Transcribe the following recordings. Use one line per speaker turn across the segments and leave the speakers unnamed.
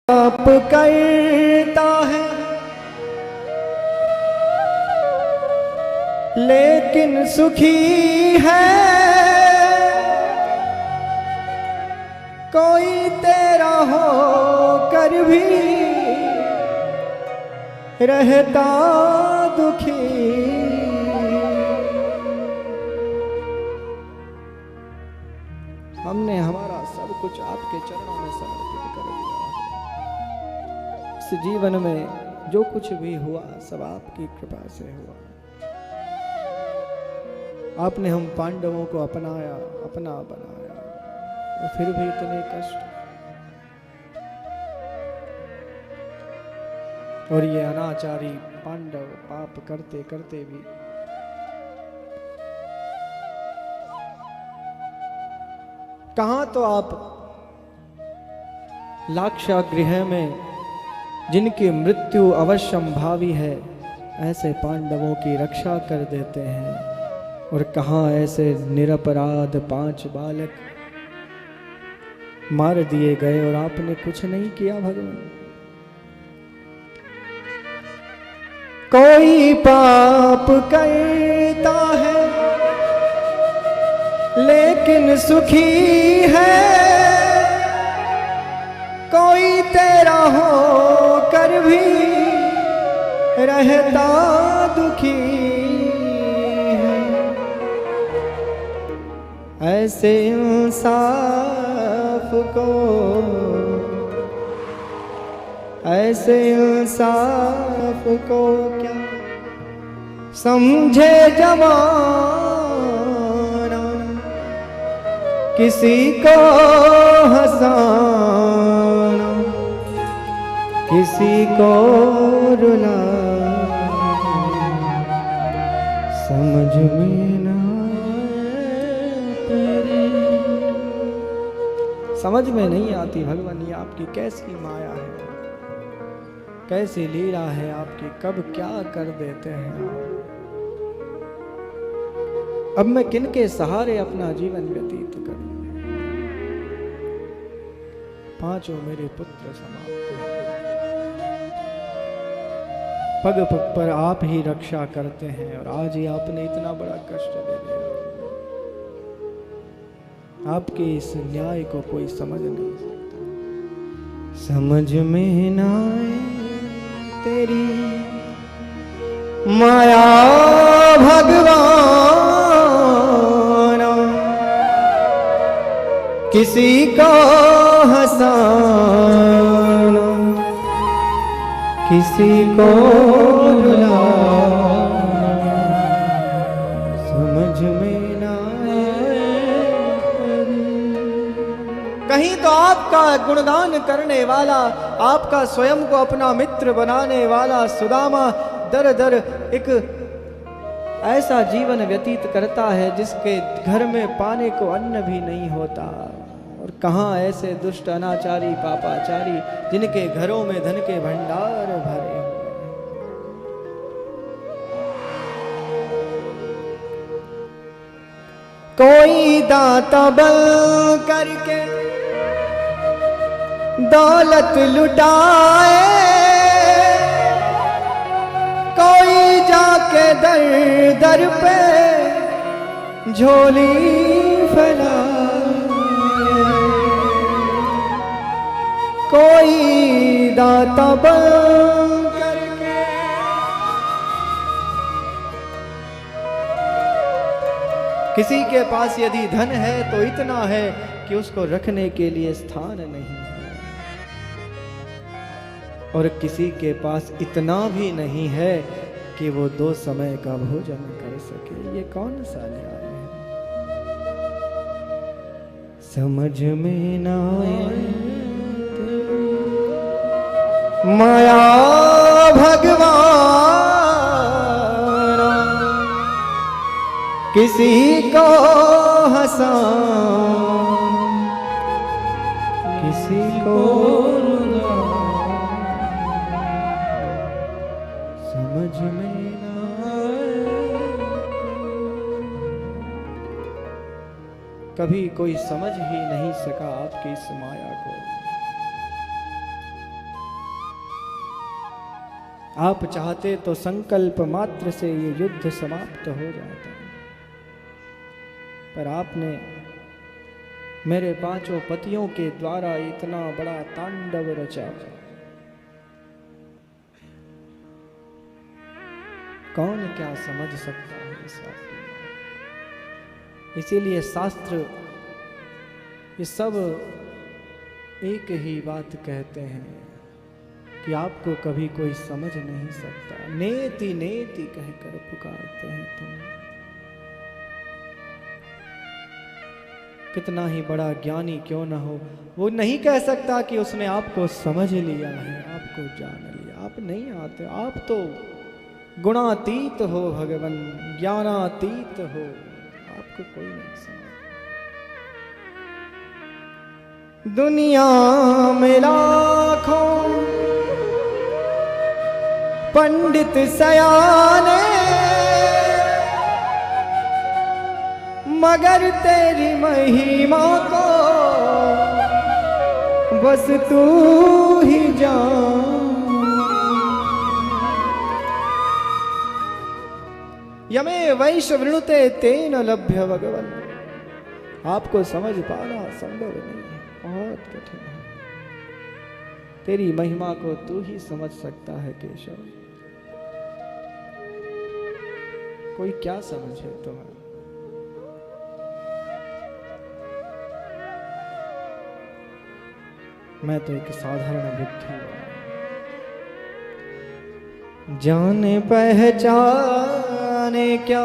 पाप करता है लेकिन सुखी है, कोई तेरा हो कर भी रहता दुखी। हमने हमारा सब कुछ आपके चरणों में समर्पित कर दिया। इस जीवन में जो कुछ भी हुआ सब आपकी कृपा से हुआ। आपने हम पांडवों को अपनाया, अपना बनाया, और फिर भी इतने कष्ट। और ये अनाचारी पांडव पाप करते करते भी कहां तो आप लाक्षागृह में जिनकी मृत्यु अवश्यंभावी है ऐसे पांडवों की रक्षा कर देते हैं, और कहां ऐसे निरपराध 5 बालक मार दिए गए और आपने कुछ नहीं किया। भगवान कोई पाप करता है लेकिन सुखी है, कोई तेरा हो कर भी रहता दुखी है। ऐसे इंसाफ को, ऐसे इंसाफ को क्या समझे जमाना, किसी को हंसाना किसी को रुला, समझ में ना समझ में नहीं आती भगवान ये आपकी कैसी माया है, कैसी लीला है आपकी, कब क्या कर देते हैं। अब मैं किनके सहारे अपना जीवन व्यतीत करूं। 5 मेरे पुत्र समाप्त हैं। पग पग पर आप ही रक्षा करते हैं, और आज ही आपने इतना बड़ा कष्ट दे दिया। आपके इस न्याय को कोई समझ नहीं सकता। समझ में ना आए तेरी माया भगवान, किसी को हंसाना किसी को रुलाना, समझ में ना आए। कहीं तो आपका गुणगान करने वाला, आपका स्वयं को अपना मित्र बनाने वाला सुदामा दर दर एक ऐसा जीवन व्यतीत करता है जिसके घर में पाने को अन्न भी नहीं होता। और कहां ऐसे दुष्ट अनाचारी पापाचारी जिनके घरों में धन के भंडार भरे हुए। कोई दाता बल करके दौलत लुटाए, कोई जाके दर दर पे झोली फैलाए, कोई दाता बल करके किसी के पास यदि धन है तो इतना है कि उसको रखने के लिए स्थान नहीं है, और किसी के पास इतना भी नहीं है कि वो 2 समय का भोजन कर सके। ये कौन सा न्याय है। समझ में ना आए माया भगवान, किसी को हंसाना किसी को रुला, समझ में ना आए। कभी कोई समझ ही नहीं सका आपकी इस माया को। आप चाहते तो संकल्प मात्र से ये युद्ध समाप्त हो जाता, पर आपने मेरे पांचों पतियों के द्वारा इतना बड़ा तांडव रचा। कौन क्या समझ सकता है इस बात को? इसीलिए शास्त्र ये सब एक ही बात कहते हैं कि आपको कभी कोई समझ नहीं सकता। नेति नेति कहकर पुकारते हैं तुम। कितना ही बड़ा ज्ञानी क्यों न हो, वो नहीं कह सकता कि उसने आपको समझ लिया है, आपको जान लिया। आप नहीं आते, आप तो गुणातीत हो भगवान, ज्ञानातीत हो, आपको कोई नहीं समझ। दुनिया में लाखों पंडित सयाने, मगर तेरी महिमा को बस तू ही जान। यमे वैश्ववृणुते तेन लभ्य भगवन्। आपको समझ पाना संभव नहीं है, बहुत कठिन है। तेरी महिमा को तू ही समझ सकता है केशव। कोई क्या समझे तुम्हें? मैं तो एक साधारण बुद्धि वाला। जाने पहचाने क्या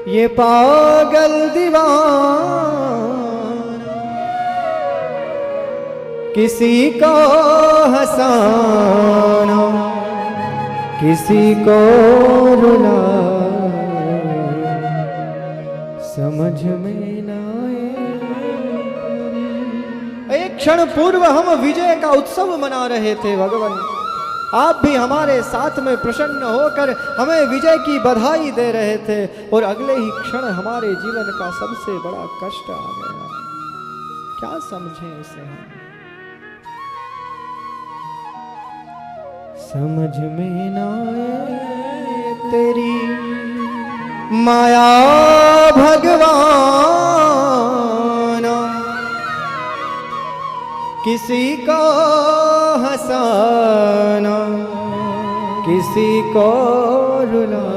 ये पागल दीवाना, किसी को हंसाना किसी को रुला, समझ में ना आए। एक क्षण पूर्व हम विजय का उत्सव मना रहे थे भगवान, आप भी हमारे साथ में प्रसन्न होकर हमें विजय की बधाई दे रहे थे, और अगले ही क्षण हमारे जीवन का सबसे बड़ा कष्ट आ गया। क्या समझें इसे हम? समझ में ना आए तेरी माया भगवान, किसी को हंसाना किसी को रुला।